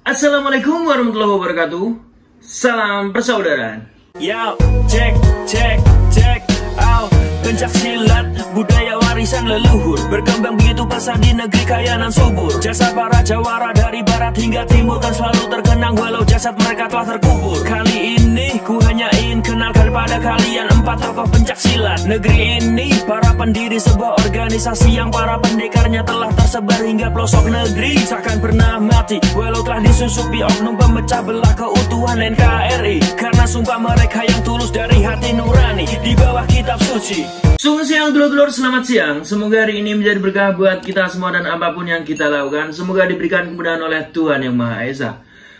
Assalamualaikum warahmatullahi wabarakatuh. Salam persaudaraan. Yo, cek out. Pencak silat, budaya warisan leluhur, berkembang begitu pesat di negeri kaya nan subur. Jasad para jawara dari barat hingga timur kan selalu terkenang walau jasad mereka telah terkubur. Kali ini ku hanya ingin kenalkan pada kalian 4 tokoh pencak silat negeri ini. Para pendiri sebuah organisasi yang para pendekarnya telah tersebar hingga pelosok negeri. Takkan pernah mati walau telah disusupi oknum pemecah belah keutuhan NKRI. Karena sumpah mereka yang tulus dari hati nurani di bawah kitab suci. Selamat siang dulur-dulur, selamat siang. Semoga hari ini menjadi berkah buat kita semua dan apapun yang kita lakukan, semoga diberikan kemudahan oleh Tuhan Yang Maha Esa.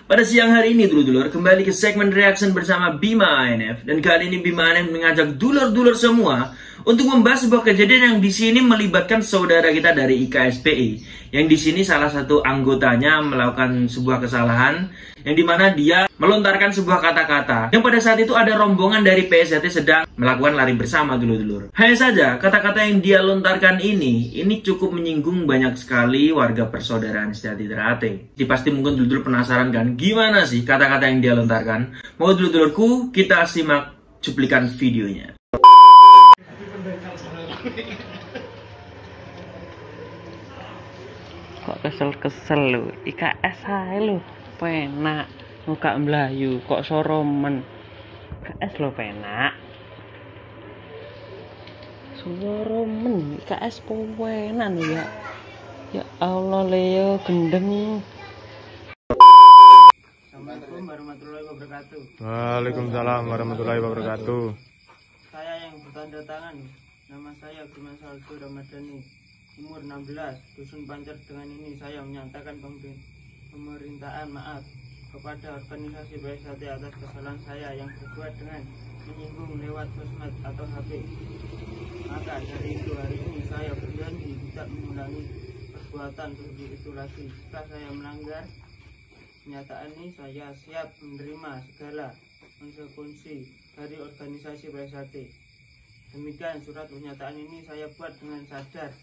Pada siang hari ini dulur-dulur, kembali ke segmen reaction bersama Bima ANF. Dan kali ini Bima ANF mengajak dulur-dulur semua untuk membahas sebuah kejadian yang di sini melibatkan saudara kita dari IKSPI. Yang di sini salah satu anggotanya melakukan sebuah kesalahan yang dimana dia melontarkan sebuah kata-kata yang pada saat itu ada rombongan dari PSJT sedang melakukan lari bersama dulur-dulur. Hanya saja kata-kata yang dia lontarkan ini cukup menyinggung banyak sekali warga persaudaraan Setiati Ternate. Jadi pasti mungkin dulur-dulur penasaran kan gimana sih kata-kata yang dia lontarkan. Mau dulur-dulurku kita simak cuplikan videonya. Kok kesel-kesel lu, IKS aja lu, penak, muka Melayu, kok soromen, IKS lo penak, soromen, IKS pewenan ya, ya Allah Leo gendeng. Assalamualaikum warahmatullahi wabarakatuh. Waalaikumsalam warahmatullahi wabarakatuh. Saya yang bertanda tangan, nama saya Bima Saldo Ramadhani, umur 16, dusun Pancer. Dengan ini saya menyatakan pemerintahan maaf kepada organisasi PSJT atas kesalahan saya yang berbuat dengan menyinggung lewat sosmed atau HP. Maka dari itu hari ini saya berjanji tidak mengulangi perbuatan seperti itu lagi. Jika saya melanggar pernyataan ini, saya siap menerima segala konsekuensi dari organisasi PSJT. Demikian surat pernyataan ini saya buat dengan sadar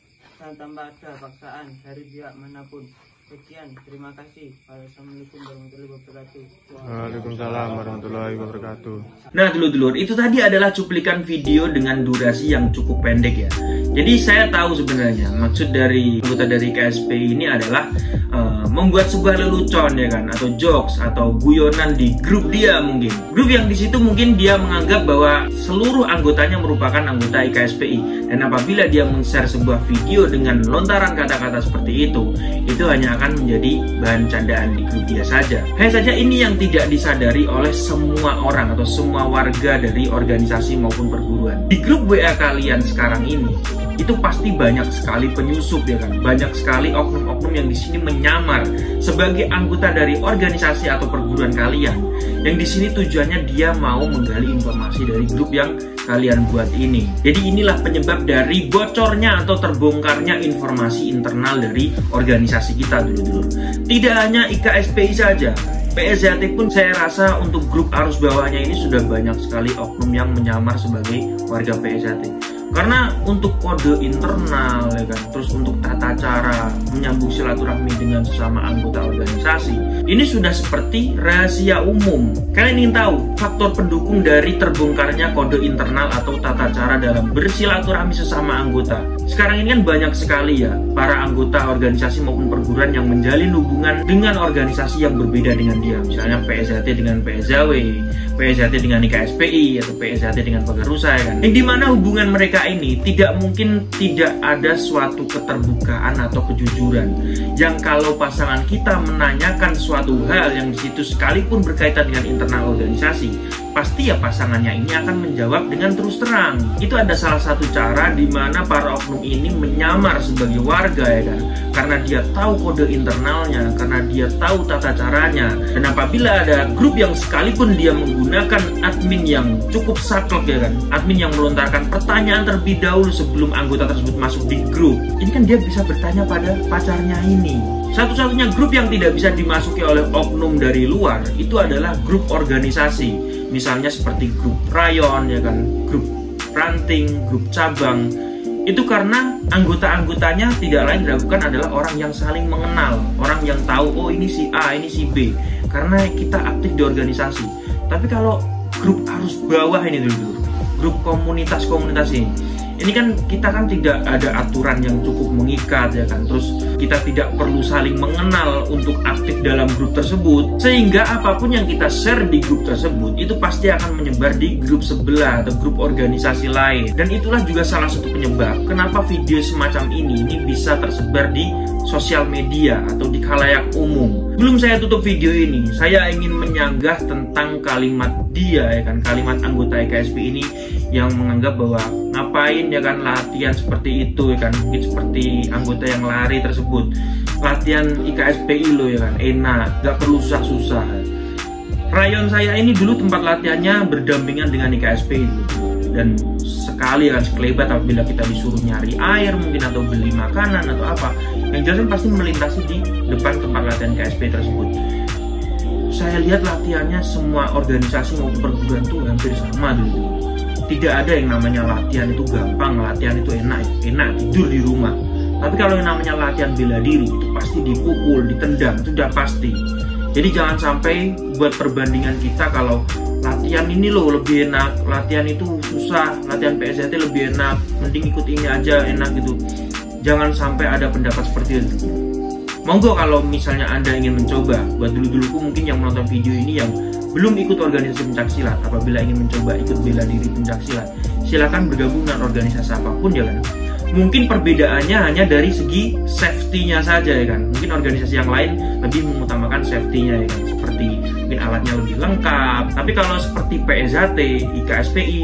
dan tanpa ada paksaan dari pihak manapun. Sekian, terima kasih. Wassalamualaikum warahmatullahi wabarakatuh. Waalaikumsalam warahmatullahi wabarakatuh. Nah dulur-dulur, itu tadi adalah cuplikan video dengan durasi yang cukup pendek ya. Jadi saya tahu sebenarnya maksud dari anggota dari KSPI ini adalah membuat sebuah lelucon ya kan, atau jokes atau guyonan di grup dia mungkin. Grup yang di situ mungkin dia menganggap bahwa seluruh anggotanya merupakan anggota IKSPI. Dan apabila dia men-share sebuah video dengan lontaran kata-kata seperti itu hanya akan menjadi bahan candaan di grup dia saja. Hanya saja ini yang tidak disadari oleh semua orang atau semua warga dari organisasi maupun perguruan. Di grup WA kalian sekarang ini itu pasti banyak sekali penyusup ya kan, banyak sekali oknum-oknum yang di sini menyamar sebagai anggota dari organisasi atau perguruan kalian. Yang di sini tujuannya dia mau menggali informasi dari grup yang kalian buat ini. Jadi inilah penyebab dari bocornya atau terbongkarnya informasi internal dari organisasi kita dulu-dulu. Tidak hanya IKSPI saja, PSJT pun saya rasa untuk grup arus bawahnya ini sudah banyak sekali oknum yang menyamar sebagai warga PSJT. Karena untuk kode internal ya kan, terus untuk tata cara menyambung silaturahmi dengan sesama anggota organisasi, ini sudah seperti rahasia umum. Kalian ingin tahu faktor pendukung dari terbongkarnya kode internal atau tata cara dalam bersilaturahmi sesama anggota? Sekarang ini kan banyak sekali ya para anggota organisasi maupun perguruan yang menjalin hubungan dengan organisasi yang berbeda dengan dia. Misalnya PSJT dengan PSJW, PSJT dengan IKSPI, atau PSJT dengan Pagarusa ya kan. Yang dimana hubungan mereka ini tidak mungkin tidak ada suatu keterbukaan atau kejujuran. Yang kalau pasangan kita menanyakan suatu hal yang disitu sekalipun berkaitan dengan internal organisasi, pasti ya pasangannya ini akan menjawab dengan terus terang. Itu ada salah satu cara di mana para oknum ini menyamar sebagai warga ya kan, karena dia tahu kode internalnya, karena dia tahu tata caranya. Dan apabila ada grup yang sekalipun dia menggunakan admin yang cukup saklek ya kan, admin yang melontarkan pertanyaan terlebih dahulu sebelum anggota tersebut masuk di grup, ini kan dia bisa bertanya pada pacarnya ini. Satu-satunya grup yang tidak bisa dimasuki oleh oknum dari luar itu adalah grup organisasi. Misalnya seperti grup rayon ya kan, grup ranting, grup cabang. Itu karena anggota-anggotanya tidak lain dilakukan adalah orang yang saling mengenal, orang yang tahu, oh ini si A, ini si B, karena kita aktif di organisasi. Tapi kalau grup arus bawah ini dulu, grup komunitas-komunitas ini kan kita kan tidak ada aturan yang cukup mengikat ya kan, terus kita tidak perlu saling mengenal untuk aktif dalam grup tersebut, sehingga apapun yang kita share di grup tersebut itu pasti akan menyebar di grup sebelah atau grup organisasi lain. Dan itulah juga salah satu penyebab kenapa video semacam ini bisa tersebar di sosial media atau di khalayak umum. Belum saya tutup video ini, saya ingin menyanggah tentang kalimat dia ya kan, kalimat anggota IKSP ini yang menganggap bahwa ngapain ya kan latihan seperti itu ya kan, mungkin seperti anggota yang lari tersebut, latihan IKSPI lo ya kan, enak, gak perlu susah-susah. Rayon saya ini dulu tempat latihannya berdampingan dengan IKSPI dulu, dan sekali kan sekelebat apabila kita disuruh nyari air mungkin atau beli makanan atau apa, yang jelas pasti melintasi di depan tempat latihan IKSP tersebut. Saya lihat latihannya semua organisasi maupun perguruan itu hampir sama dulu. Tidak ada yang namanya latihan itu gampang, latihan itu enak tidur di rumah. Tapi kalau yang namanya latihan bela diri itu pasti dipukul, ditendang, itu udah pasti. Jadi jangan sampai buat perbandingan kita kalau latihan ini loh lebih enak, latihan itu susah, latihan PSJT lebih enak, mending ikut ini aja enak gitu. Jangan sampai ada pendapat seperti itu. Monggo kalau misalnya Anda ingin mencoba, buat dulu-duluku mungkin yang menonton video ini yang belum ikut organisasi pencaksilat, apabila ingin mencoba ikut bela diri pencaksilat, silakan bergabung dengan organisasi apapun ya kan. Mungkin perbedaannya hanya dari segi safety-nya saja ya kan. Mungkin organisasi yang lain lebih mengutamakan safety-nya ya kan, seperti mungkin alatnya lebih lengkap. Tapi kalau seperti PSJT, IKSPI,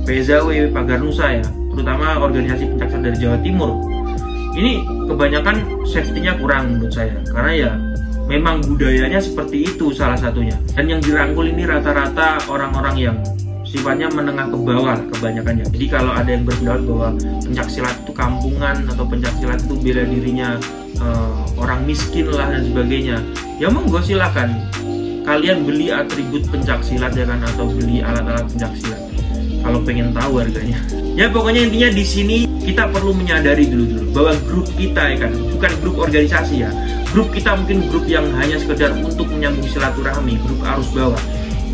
PSAW, Pagar Nusa ya, terutama organisasi pencaksilat dari Jawa Timur, ini kebanyakan safety-nya kurang menurut saya, karena ya memang budayanya seperti itu salah satunya. Dan yang dirangkul ini rata-rata orang-orang yang sifatnya menengah ke bawah kebanyakannya. Jadi kalau ada yang berpendapat bahwa pencaksilat itu kampungan atau pencaksilat itu bela dirinya orang miskin lah dan sebagainya, ya monggo silakan kalian beli atribut pencaksilat ya kan, atau beli alat-alat pencaksilat kalau pengen tahu harganya. Ya pokoknya intinya di sini kita perlu menyadari dulu bahwa grup kita ya kan, bukan grup organisasi ya. Grup kita mungkin grup yang hanya sekedar untuk menyambung silaturahmi, grup arus bawah.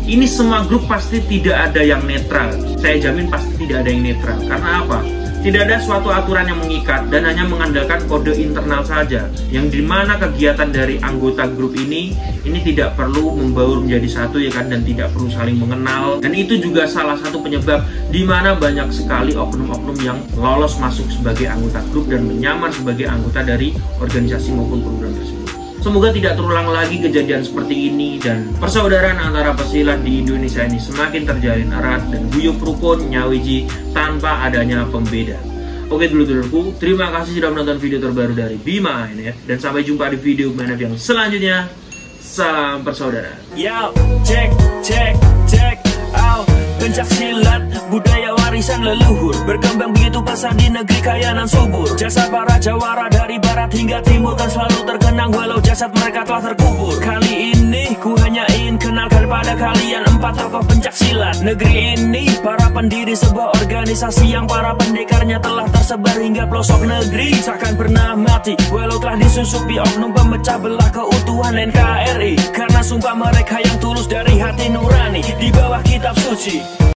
Ini semua grup pasti tidak ada yang netral. Saya jamin pasti tidak ada yang netral. Karena apa? Tidak ada suatu aturan yang mengikat dan hanya mengandalkan kode internal saja, yang dimana kegiatan dari anggota grup ini tidak perlu membaur menjadi satu ya kan, dan tidak perlu saling mengenal. Dan itu juga salah satu penyebab dimana banyak sekali oknum-oknum yang lolos masuk sebagai anggota grup dan menyamar sebagai anggota dari organisasi maupun program tersebut. Semoga tidak terulang lagi kejadian seperti ini dan persaudaraan antara pesilat di Indonesia ini semakin terjalin erat dan guyup rukun nyawiji tanpa adanya pembeda. Oke dulur-dulurku, terima kasih sudah menonton video terbaru dari Bima INF, dan sampai jumpa di video INF yang selanjutnya. Salam persaudaraan. Yo, check out. Pencaksilat, budaya warisan leluhur, berkembang begitu pesat di negeri kaya nan subur. Jasa para jawara dari barat hingga timur kan selalu terkenang walau jasad mereka telah terkubur. Kali ini ku hanya ingin kenalkan pada kalian 4 tokoh pencaksilat negeri ini, para pendiri sebuah organisasi yang para pendekarnya telah tersebar hingga pelosok negeri. Takkan pernah mati walau telah disusupi oknum pemecah belah keutuhan NKRI, karena sumpah mereka yang tulus dari hati nurani di bawah kitab suci.